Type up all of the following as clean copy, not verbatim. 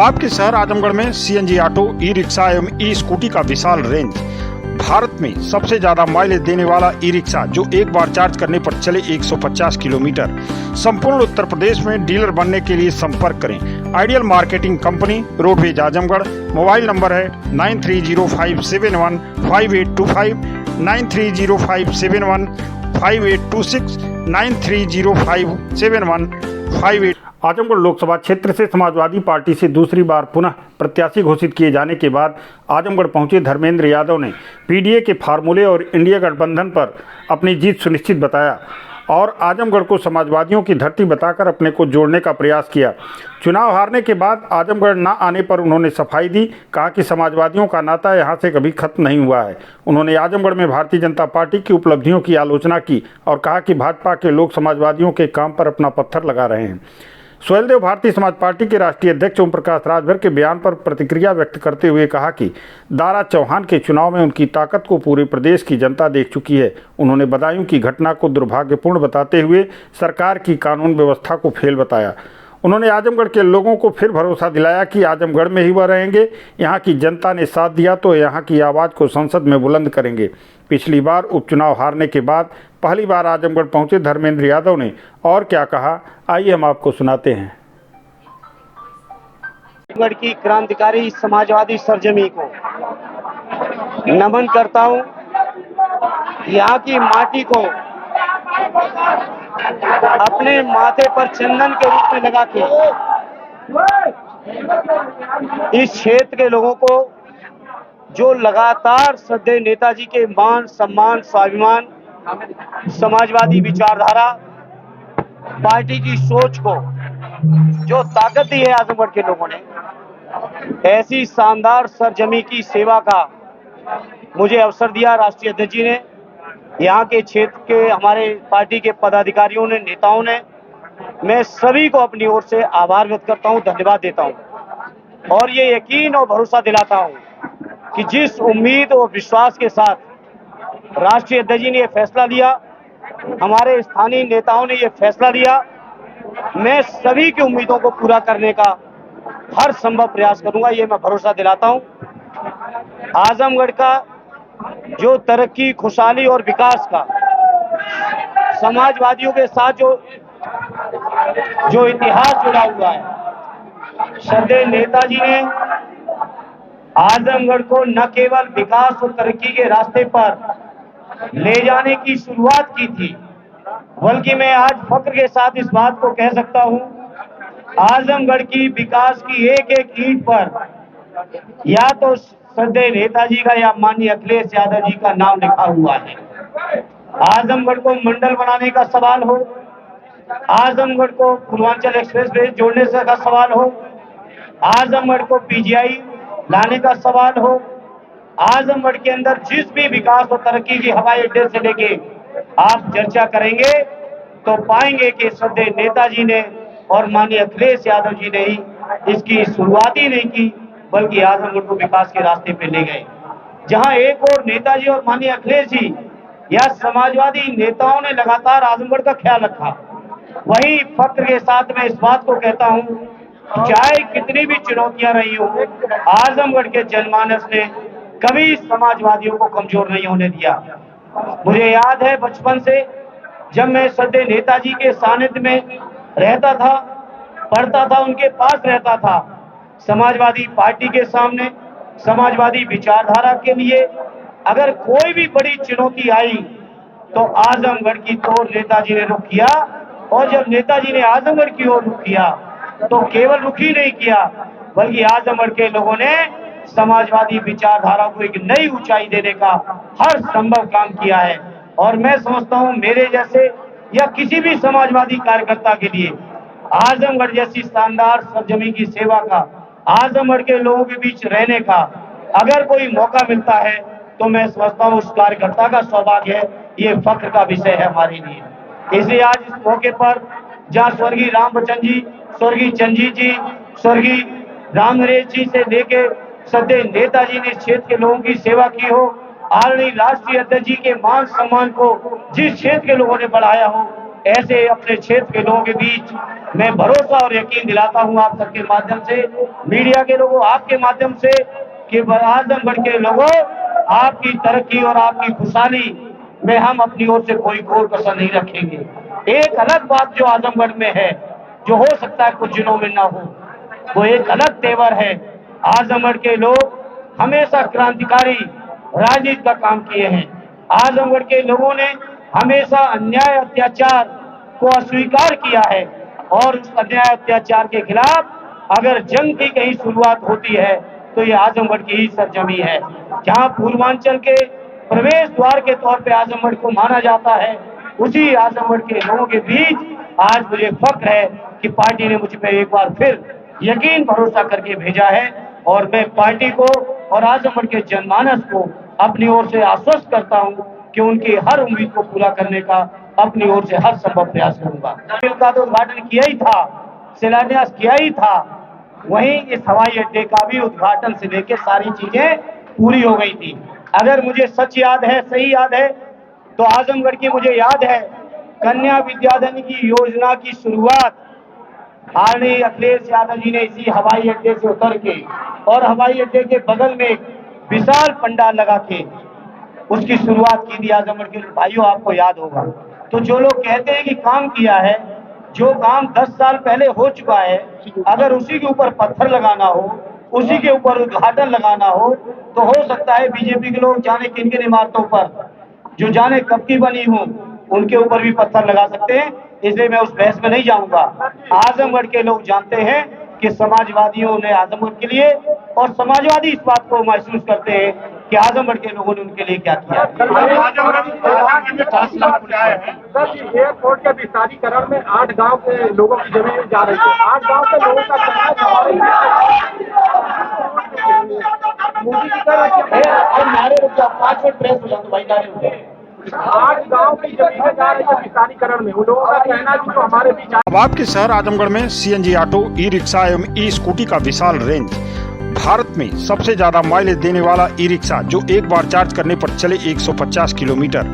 आपके शहर आजमगढ़ में सीएनजी ऑटो, ई रिक्शा एवं ई स्कूटी का विशाल रेंज। भारत में सबसे ज्यादा माइलेज देने वाला ई रिक्शा जो एक बार चार्ज करने पर चले 150 किलोमीटर। संपूर्ण उत्तर प्रदेश में डीलर बनने के लिए संपर्क करें ideal marketing company, roadways Azamgarh. Mobile number है 9305715825, 9305715826, 93057158। आजमगढ़ लोकसभा क्षेत्र से समाजवादी पार्टी से दूसरी बार पुनः प्रत्याशी घोषित किए जाने के बाद आजमगढ़ पहुंचे धर्मेंद्र यादव ने पीडीए के फार्मूले और इंडिया गठबंधन पर अपनी जीत सुनिश्चित बताया और आजमगढ़ को समाजवादियों की धरती बताकर अपने को जोड़ने का प्रयास किया। चुनाव हारने के बाद आजमगढ़ न आने पर उन्होंने सफाई दी, कहा कि समाजवादियों का नाता यहां से कभी खत्म नहीं हुआ है। उन्होंने आजमगढ़ में भारतीय जनता पार्टी की उपलब्धियों की आलोचना की और कहा कि भाजपा के लोग समाजवादियों के काम पर अपना पत्थर लगा रहे हैं। सोहेलदेव भारतीय समाज पार्टी के राष्ट्रीय अध्यक्ष ओम प्रकाश राजभर के बयान पर प्रतिक्रिया व्यक्त करते हुए कहा कि दारा चौहान के चुनाव में उनकी ताकत को पूरे प्रदेश की जनता देख चुकी है। उन्होंने बदायूं की घटना को दुर्भाग्यपूर्ण बताते हुए सरकार की कानून व्यवस्था को फेल बताया। उन्होंने आजमगढ़ के लोगों को फिर भरोसा दिलाया कि आजमगढ़ में ही वह रहेंगे। यहाँ की जनता ने साथ दिया तो यहाँ की आवाज़ को संसद में बुलंद करेंगे। पिछली बार उपचुनाव हारने के बाद पहली बार आजमगढ़ पहुंचे धर्मेंद्र यादव ने और क्या कहा, आइए हम आपको सुनाते हैं। आजमगढ़ की क्रांतिकारी समाजवादी सरजमी को नमन करता हूं। यहाँ की माटी को अपने माथे पर चंदन के रूप में लगा के इस क्षेत्र के लोगों को जो लगातार श्रद्धेय नेताजी के मान, सम्मान, स्वाभिमान, समाजवादी विचारधारा, पार्टी की सोच को जो ताकत दी है आजमगढ़ के लोगों ने, ऐसी शानदार सरजमी की सेवा का मुझे अवसर दिया राष्ट्रीय अध्यक्ष जी ने। यहाँ के क्षेत्र के हमारे पार्टी के पदाधिकारियों ने, नेताओं ने, मैं सभी को अपनी ओर से आभार व्यक्त करता हूँ, धन्यवाद देता हूँ और ये यकीन और भरोसा दिलाता हूँ कि जिस उम्मीद और विश्वास के साथ राष्ट्रीय अध्यक्ष जी ने ये फैसला लिया, हमारे स्थानीय नेताओं ने ये फैसला लिया, मैं सभी की उम्मीदों को पूरा करने का हर संभव प्रयास करूंगा, ये मैं भरोसा दिलाता हूं। आजमगढ़ का जो तरक्की, खुशहाली और विकास का समाजवादियों के साथ जो इतिहास जुड़ा हुआ है, श्रद्धेय नेताजी ने आजमगढ़ को न केवल विकास और तरक्की के रास्ते पर ले जाने की शुरुआत की थी, बल्कि मैं आज फख्र के साथ इस बात को कह सकता हूं, आजमगढ़ की विकास की एक एक ईंट पर या तो श्रद्धेय नेताजी का या माननीय अखिलेश यादव जी का नाम लिखा हुआ है। आजमगढ़ को मंडल बनाने का सवाल हो, आजमगढ़ को पूर्वांचल एक्सप्रेस वे जोड़ने से का सवाल हो, आजमगढ़ को पीजीआई लाने का सवाल हो, आजमगढ़ के अंदर जिस भी विकास और तरक्की की हवाई अड्डे से लेके आप चर्चा करेंगे तो पाएंगे कि श्रद्धेय नेताजी ने और माननीय अखिलेश यादव जी ने ही इसकी शुरुआत ही नहीं की, बल्कि आजमगढ़ को विकास के रास्ते पे ले गए। जहां एक और नेताजी और माननीय अखिलेश जी या समाजवादी नेताओं ने लगातार आजमगढ़ का ख्याल रखा, वही फख्र के साथ मैं इस बात को कहता हूं, चाहे कितनी भी चुनौतियां रही हो, आजमगढ़ के जनमानस ने कभी समाजवादियों को कमजोर नहीं होने दिया। मुझे याद है बचपन से जब मैं श्रद्धेय नेताजी के सानिध्य में रहता था, पढ़ता था, उनके पास रहता था, समाजवादी पार्टी के सामने, समाजवादी विचारधारा के लिए अगर कोई भी बड़ी चुनौती आई तो आजमगढ़ की ओर नेताजी ने रुख किया और जब नेताजी ने आजमगढ़ की ओर रुख किया तो केवल रुख ही नहीं किया, बल्कि आजमगढ़ के लोगों ने समाजवादी विचारधारा को एक नई ऊंचाई देने का हर संभव काम किया है। और मैं समझता हूं मेरे जैसे या किसी भी समाजवादी कार्यकर्ता के लिए आजमगढ़ जैसी शानदार सरजमी की सेवा का, आजमगढ़ के लोगों के बीच रहने का अगर कोई मौका मिलता है तो मैं समझता हूं उस कार्यकर्ता का सौभाग्य है, ये फख्र का विषय है हमारे लिए। इसलिए आज इस मौके पर जहां स्वर्गीय राम बच्चन जी, स्वर्गीय चंजीत जी, स्वर्गीय राम नरेश जी से लेके श्रद्धेय नेताजी ने क्षेत्र के लोगों की सेवा की हो, आदरणीय राष्ट्रीय अध्यक्ष जी के मान सम्मान को जिस क्षेत्र के लोगों ने बढ़ाया हो, ऐसे अपने क्षेत्र के लोगों के बीच मैं भरोसा और यकीन दिलाता हूं आप सबके माध्यम से, मीडिया के लोगों, आपके माध्यम से, कि आजमगढ़ के लोगों, आपकी तरक्की और आपकी खुशहाली में हम अपनी ओर से कोई कोर कसर नहीं रखेंगे। एक अलग बात जो आजमगढ़ में है, जो हो सकता है कुछ जिलों में ना हो, वो एक अलग तेवर है। आजमगढ़ के लोग हमेशा क्रांतिकारी राजनीति का काम किए हैं। आजमगढ़ के लोगों ने हमेशा अन्याय अत्याचार को अस्वीकार किया है और उस अन्याय अत्याचार के खिलाफ अगर जंग की कहीं शुरुआत होती है तो ये आजमगढ़ की ही सरजमी है, जहां पूर्वांचल के प्रवेश द्वार के तौर पे आजमगढ़ को माना जाता है। उसी आजमगढ़ के लोगों के बीच आज मुझे फख्र है कि पार्टी ने मुझ पे एक बार फिर यकीन भरोसा करके भेजा है और मैं पार्टी को और आजमगढ़ के जनमानस को अपनी ओर से आश्वस्त करता हूं कि उनकी हर उम्मीद को पूरा करने का अपनी ओर से हर संभव प्रयास करूंगा। का तो उद्घाटन किया ही था, शिलान्यास किया ही था, वहीं इस हवाई अड्डे का भी उद्घाटन से लेकर सारी चीजें पूरी हो गई थी। अगर मुझे सच याद है, सही याद है, तो आजमगढ़ की मुझे याद है कन्या विद्याधन की योजना की शुरुआत आदरणीय अखिलेश यादव जी ने इसी हवाई अड्डे से उतर के और हवाई अड्डे के बगल में एक विशाल पंडाल लगा के उसकी शुरुआत की थी। आजमगढ़ के भाइयों, आपको याद होगा। तो जो लोग कहते हैं कि काम किया है, जो काम 10 साल पहले हो चुका है, अगर उसी के ऊपर पत्थर लगाना हो, उसी के ऊपर उद्घाटन लगाना हो, तो हो सकता है बीजेपी के लोग जाने किन किन इमारतों पर जो जाने कब की बनी हो उनके ऊपर भी पत्थर लगा सकते हैं, इसलिए मैं उस बहस में नहीं जाऊंगा। आजमगढ़ के लोग जानते हैं कि समाजवादियों ने आजमगढ़ के लिए, और समाजवादी इस बात को महसूस करते हैं कि आजमगढ़ के लोगों ने उनके लिए क्या किया। एयरपोर्ट के विस्तारीकरण में 8 गांव के लोगों की जमीन जा रही है। 8 गांव के लोगों का और नारे रुक जाओ, 5 मिनट प्रेस हो जाओ भाई, नारे रुक जाओ। 8 गांव की जमीन जा रही है विस्तारीकरण में। उन लोगों का कहना है कि जो हमारे बीच अब आपके शहर आजमगढ़ में सीएनजी ऑटो, ई रिक्शा एवं ई स्कूटी का विशाल रेंज। भारत में सबसे ज्यादा माइलेज देने वाला ई रिक्शा जो एक बार चार्ज करने पर चले 150 किलोमीटर।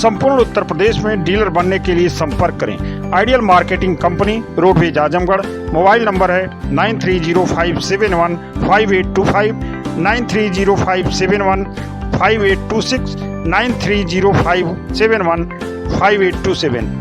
संपूर्ण उत्तर प्रदेश में डीलर बनने के लिए संपर्क करें ideal marketing company, roadways Azamgarh. Mobile number है 9305715825, 9305715826, 9305715827।